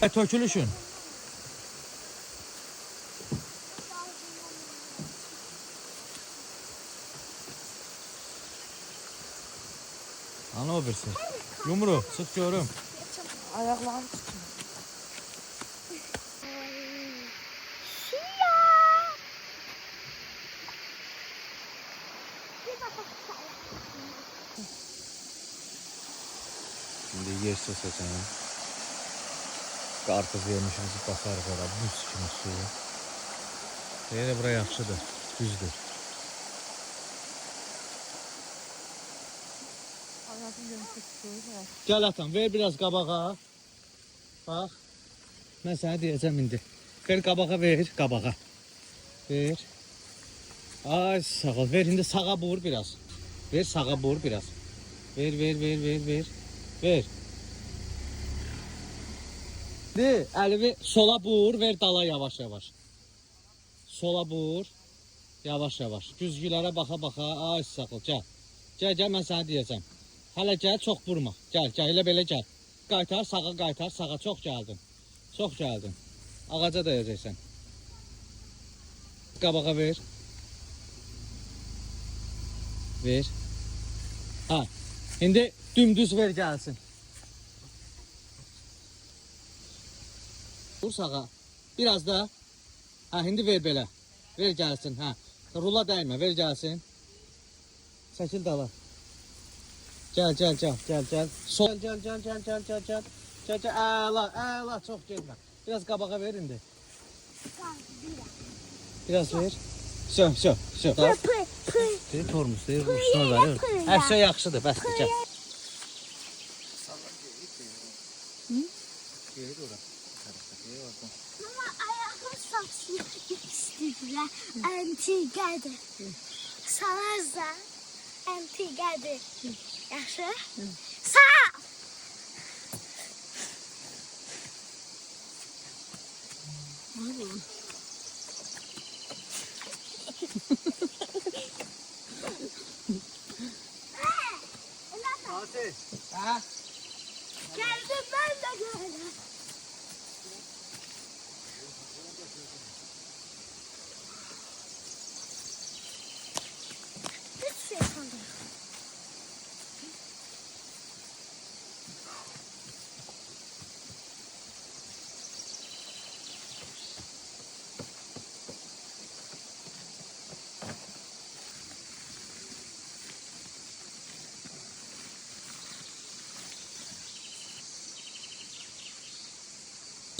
Tökülüşün. Ana o birisi. Yumru, sık görüm. Ayaklarım tutuyor. Şimdi yer seçeceğim. Qarpız vermişimizi basarıq ora, buz kimi suyu. Elə bura yaxşıdır, düzdür. Gəl atam, ver biraz qabağa. Bax. Mən sənə deyəcəm indi. Ver qabağa, ver qabağa. Ver. Ay sağ ol, ver indi sağa vur biraz. Ver sağa vur biraz. Ver, ver, ver, ver, ver. Ver. De, əlimi sola vur, ver dala yavaş yavaş. Sola vur. Yavaş yavaş. Güzgülərə baxa baxa. Ay sağ ol, gəl. Gəl, gəl, mən sənə deyəcəm. Hələ gəl, çox vurma. Gəl, gəl, elə belə gəl. Qaytar, sağa qaytar, sağa çox gəldin. Çox gəldin. Ağaca dayayacaqsan. Qabağa ver. Ver. Ha. İndi dümdüz ver gəlsin. Vur sağa. Biraz da. Ha, indi ver belə. Ver gəlsin. Ha. Rula dəymə, ver gəlsin. Çəkil dala. Gəl, gəl, gəl, gəl, gəl. Sol. Gəl, gəl, gəl, gəl, gəl, gəl. Gəl, gəl. Əla, əla, çox getmə. Biraz qabağa ver indi. Biraz ver. Sö, sö, sö. Deyir, tormuz, deyir, üstünə verir. Hər şey yaxşıdır, bəsdir, gəl. Gelir ora. Mama ayağım saçını istediler. Antigadır. Salazda antigadır. Yaxşı? Sağ. Fatih. Ha? Geldim ben de geldim. Hiç şey sandım.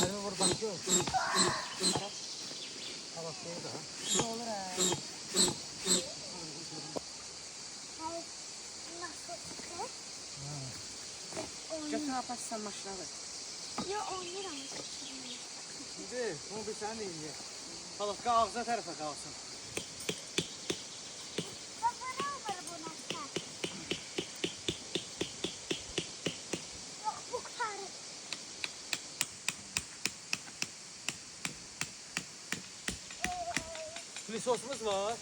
Hadi buradan gör. Havasıydı ha. Ne olur ha? Hayır. Nasıl kız? Götür apassan maşına ver. Ya onu ama. Şimdi bunu bir sen yiyin. Balık ağzına tarafa kalsın. Kafana var bu nasıl? Yok bu kadar. Flisosumuz var.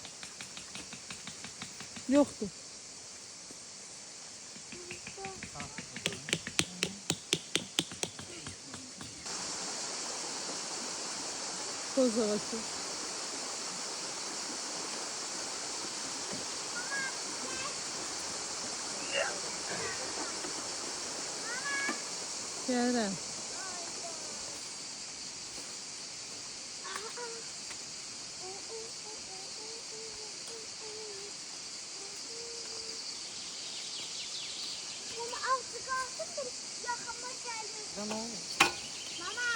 Yoktu. Toz havası. Geldim. Mama altı kalsın yakama geldi. Tamam. Mama.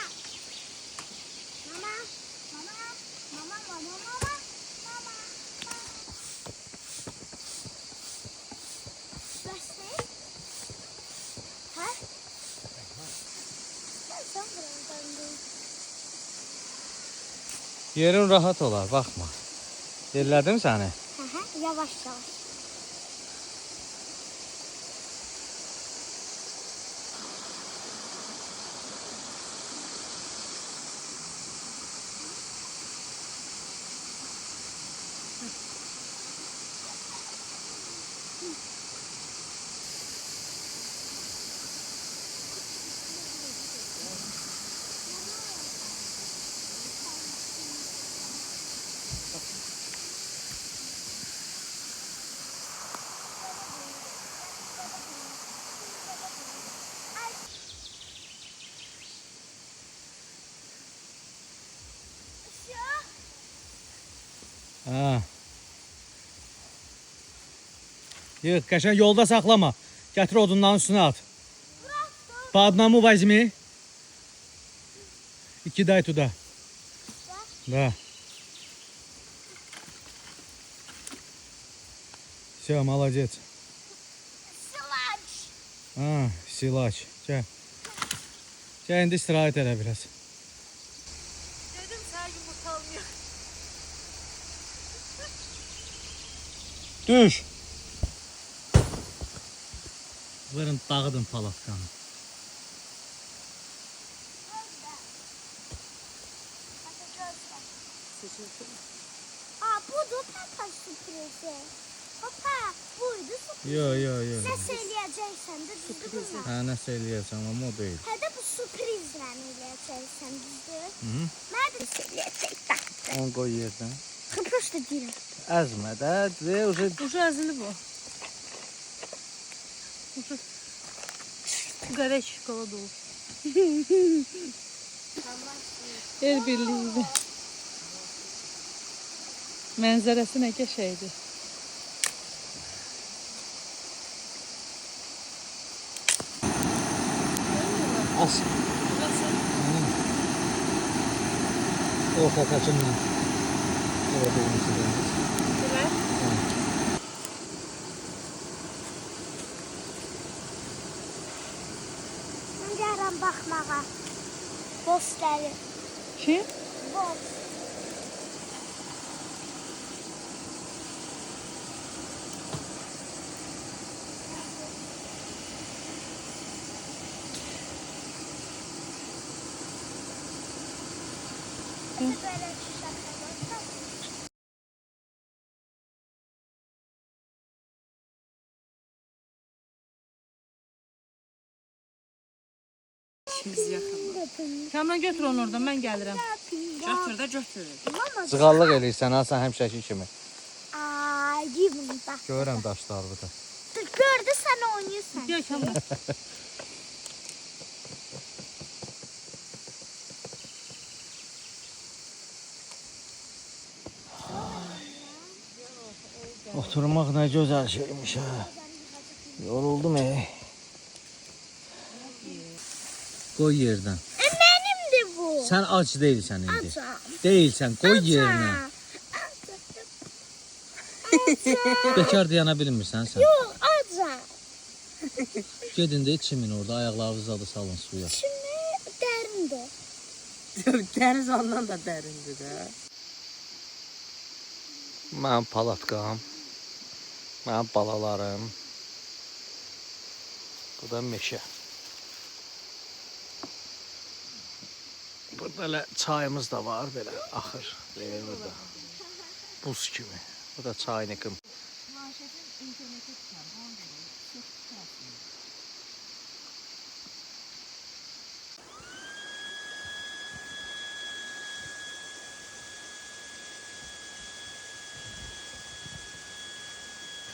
Mama. Mama. Mama. Mama. Mama. Mama. Başlayın. Ha? Sen buradan dön. Yerin rahat olar, bakma. Yerlədim səni? Hı, yavaş yavaş. Ha. Yığ, qəşəng yolda saxlama. Gətir odunların üstünə at. Badnamı возьми. 2 дай туда. Да. Все, молодец. Sılaç. Ha, silaç. Gəl. Gəl indi istirahət elə biraz. Dedim sen yumurta almıyor. Düş. Vırın dağıdın palatkanı. Aa, budur papa sürprizi. Papa, buydu sürpriz. Yo yo yo. Sen söyleyeceksen de düzdür bunlar. Hə, nəsə eləyəcəm, amma o deyil. Hə də bu sürprizlə eləyəcəksən düzdür. Hı. Mən də söyləyəcəkdim. Onu qoy yerdən. Prosta deyirəm. Əzmə də, уже Uşu əzili bu. Uşu. Qəvək şokola dolu. El birliğiyle. Mənzərəsi nə qəşəngdir. as. Orta kaçınla. Orada olması. Mən gəlirəm baxmağa. Boz gəlir. Kim? Boz. Hadi böyle şaka. İşimiz yaxın. Kamran götür onu oradan, mən gəlirəm. Götür də götür. Cığallıq eləyirsən ha sən həmişəki kimi. Aa, gibi bak. Görürəm daşlar burada. Gördü sen oynuyorsun. Gəl Kamran. Oturmaq nə gözəl şeymiş ha. Yoruldum Qoy yerdən. Benimdi bu. Sən ac deyilsən indi. Acam. Deyilsən, qoy yerinə. Bekar dayana bilmirsən sən. Yok acam. Gedin də içimin orada, ayaqlarınızı da salın suya. Şimdi derindi. Dəniz ondan da dərindir də. Mənim palatkam. Mənim balalarım. Bu da meşə. Burada elə çayımız da var, belə axır. Belə burada. Buz kimi. Bu da çaynikim.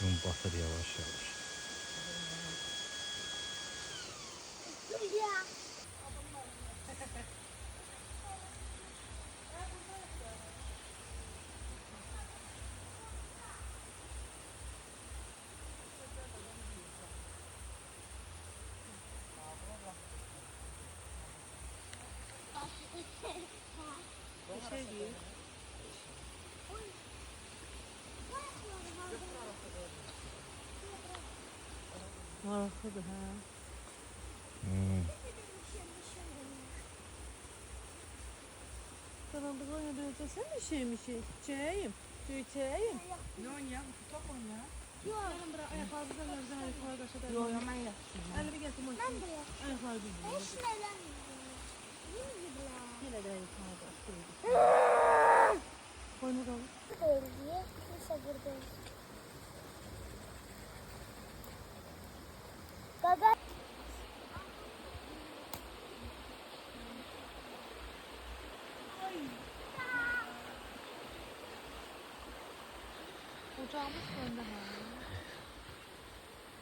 Gün batır yavaş yavaş. Ya. Maraqlıdır hə. Karanlık oynayacağız. Sen bir şey mi şey? Çeyim. Çeyim. Ne oynayalım? Top oynayalım. Yok. Yarın bırak ayaklarımızdan gözden ayaklar kaşıdan. Yok yok ben yaptım. Elimi getir. Ben de yok. Ayaklar düzgün. Ben şunu eğlenmiyorum. Değil mi gibi lan? Yine de ayaklar kaşıdan. Oyna kalın. Böyle diye kimse burada. Baba. Ocağımız önde ha.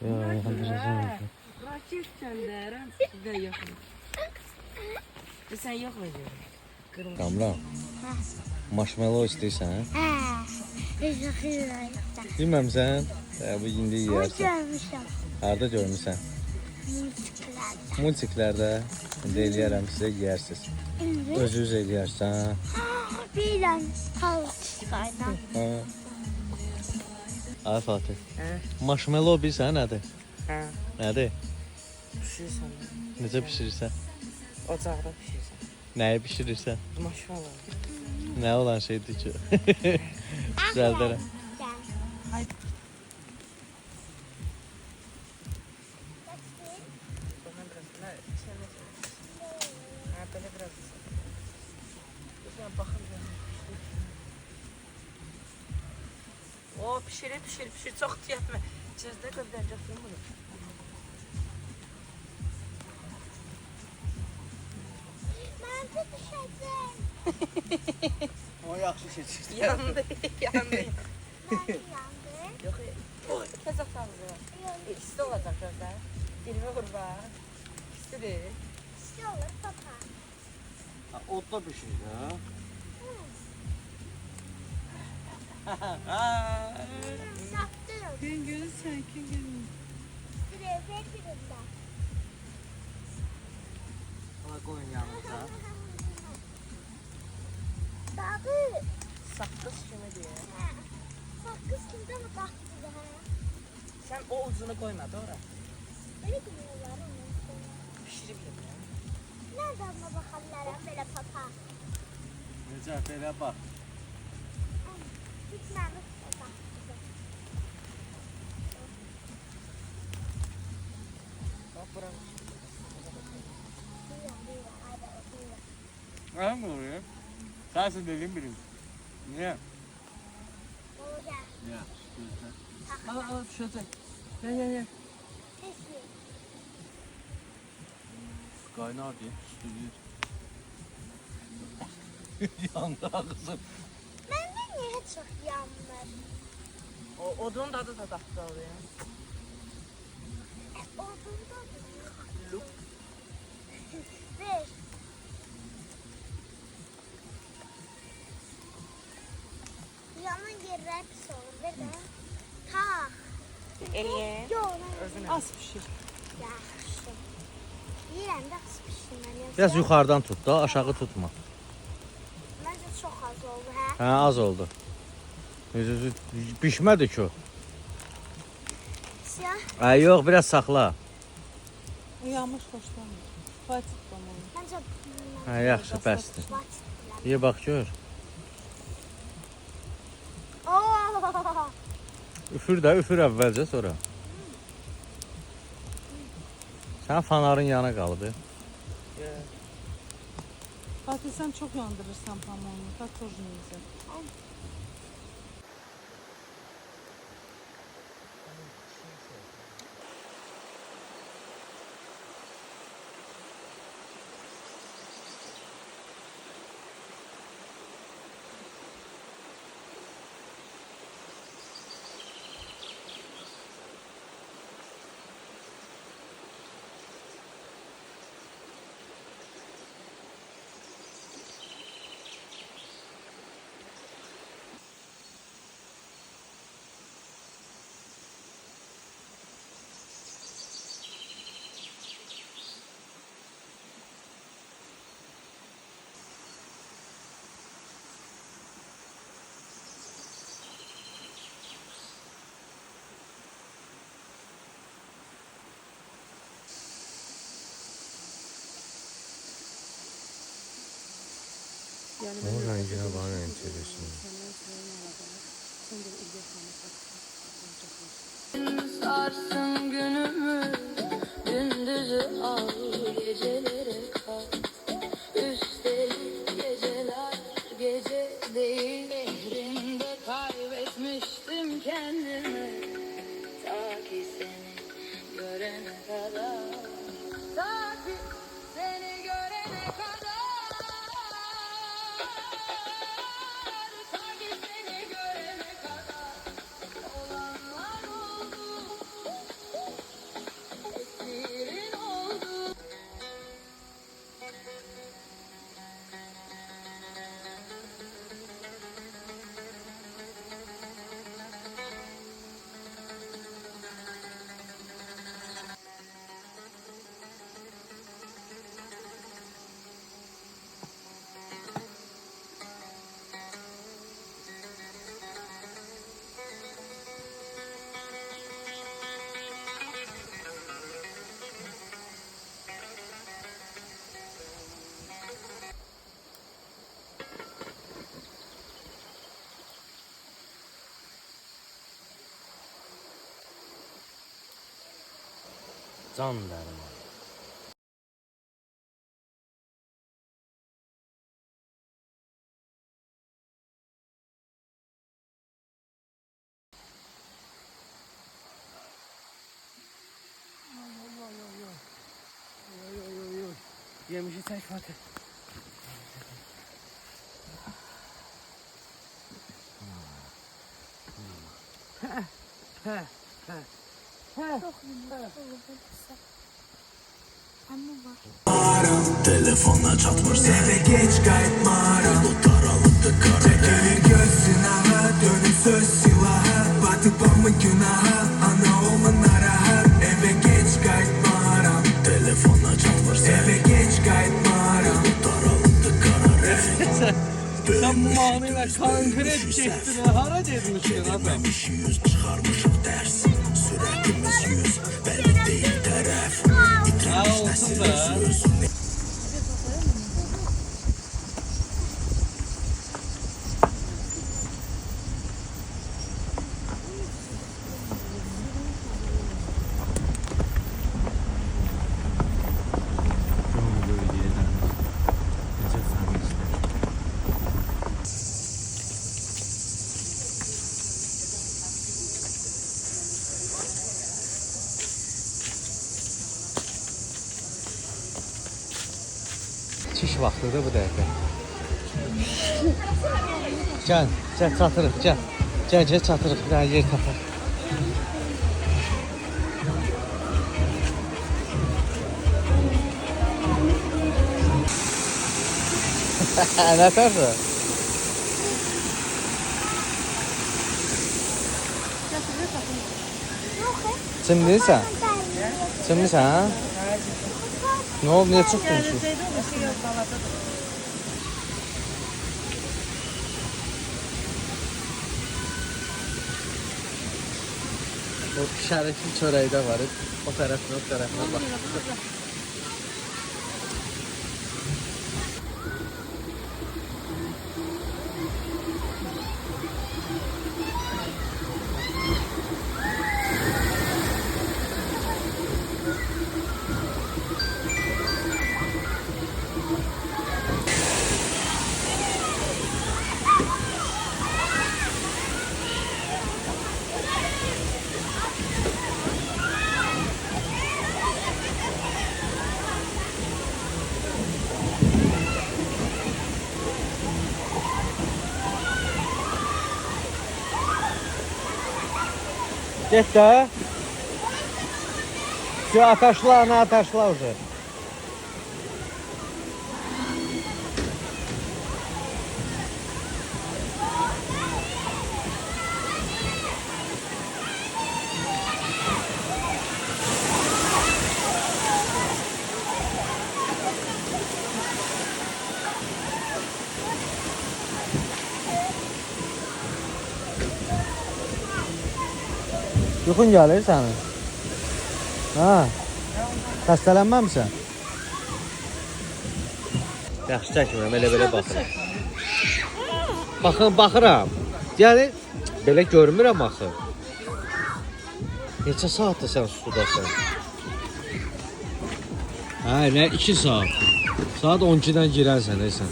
Ya, yakındıracağım. Rakip gönderem size yakın. Sen yok mu diyorum? Kamran, marshmallow istəyirsən? He. Teşekkürler. Yeməmsən? Bu indi Ama yeyərsən. görmüşüm. Harda görmüsən? Multiklerde. Multiklərdə indi eləyərəm sizə yeyərsiniz. Evet. Özünüz eləyərsən. Bilen kalsaydı. Ha. Ay Fatih. Hə? Marshmallow bilirsən nədir? Hə. Nədir? Pişirirsən. Necə bişirirsən? Ocaqda pişirirsən. Nəyi bişirirsən? Maşallah. Nə olan şeydir ki? Düzəldərəm. Gel. Bana biraz nə içəndə. Hə, belə biraz. Gözlə baxın. O pişirir. Çox yetmə. İçəridə gözləyəcəksən bunu. Ben de düşeceğim. O yaxşı keçir. Yandı. Ben de yandım. Yox. Oy, tez atardı. İkisi də olacaq gözlər. Dilmə qurba. İkisidir. İşte olur papa. Odda bişirir ha. Sattım. Kim görürsen kim görür. Direve birinde. Ona qoyun yanınıza. Dadı. Saqqız kimi deyir. Bak kız kimde mi baktı da? Sən o ucunu qoymadı ora. Böyle gidiyorlar onun sonra. Pişirib yedir. Nereden mi bakarlar böyle papa? Necə belə bax. Gitmemiş papa. Bax bura. Buyur, hadi buyur. Mən mi oraya? Sənsin dedin birim. Niyə? Baba gel. Niyə? Al düşəcək. Ye. Peki. Qaynar deyim, sürüyür. Yandı ağzım. Bende niye çok yanmır? O odun dadı da tatlı oluyor. Olduğunda Lup. ver. Yanın yerler pis olur. Ver de. Ta. Eliye. Yok. Özünə. Az pişir. Yaxşı. Yiyirəm də az pişirməliyəm. Biraz yuxarıdan tut da, aşağı tutma. Məncə çox az oldu, hə? Hə, az oldu. Pişmədi ki o. Siyah. Hə, yox, biraz saxla. Uyanmış hoşlanmır. Fatih bana. Məncə Hə, yaxşı, bəsdir. baç. Ye bax gör. Oo! Üfür də, üfür əvvəlcə sonra. Sən fanarın yanı qalıb. Fatih sen çok yandırırsan pamuğunu. Tak tozunu. Yani O rəngine bana enteresan. Sarsın günümü, gündüzü al, gecelere kal. Üstelik geceler gece değil, şehrimde kaybetmiştim kendimi. Ta ki seni görene kadar, ta ki seni görene kadar, ta ki seni görene kadar. Olanlar oldu, esirin oldu. Can dərman. Yemişi çək Fatih. Telefonla çatmır eve geç kayıtmaram. Bu daralıkta kara gelir göz sınağı. Dönüp söz silahı. Batıp ama günaha. Ana olma narahat. Eve geç kayıtmaram. Telefonla çatmır eve geç kayıtmaram. Bu daralıkta kara Sen manıyla konkret getdin, hara getmişsin adam? Vermemiş yüz çıkarmışık ders. Süratimiz yüz. Belli değil taraf. Ha olsun da. Çiş vaxtıdır bu dəqiqə. Gəl, çatırıq, gəl. Gəl, çatırıq, bir dənə yer tapaq. Nə tərsə? Çimliysən? Çimlisən? Nə oldu, niyə çıxdın ki? O şərifin çörəyi də var. O tərəfinə bax. Get də. Şu ataşla, ana ataşla уже. Yuxun gəlir sənin? Ha? Xəstələnməmisən? Yaxşı çəkmirəm, elə-belə baxıram. Baxıram. Yəni, belə görmürəm axı. Neçə saatdır sən sudasan? Hə, nə 2 saat. Saat 12-dən girərsən, sən.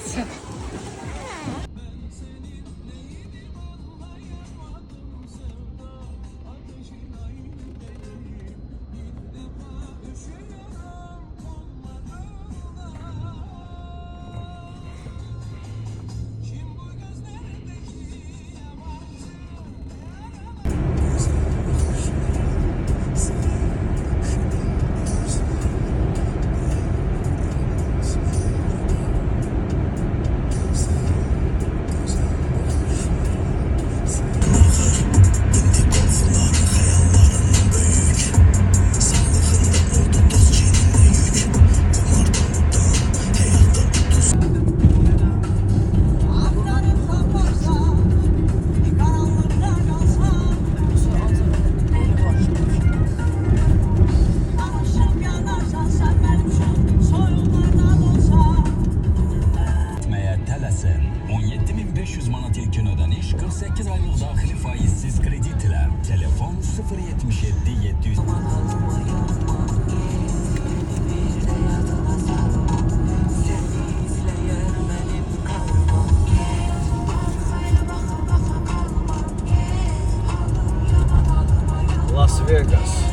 Telefon 077 700 Las Vegas.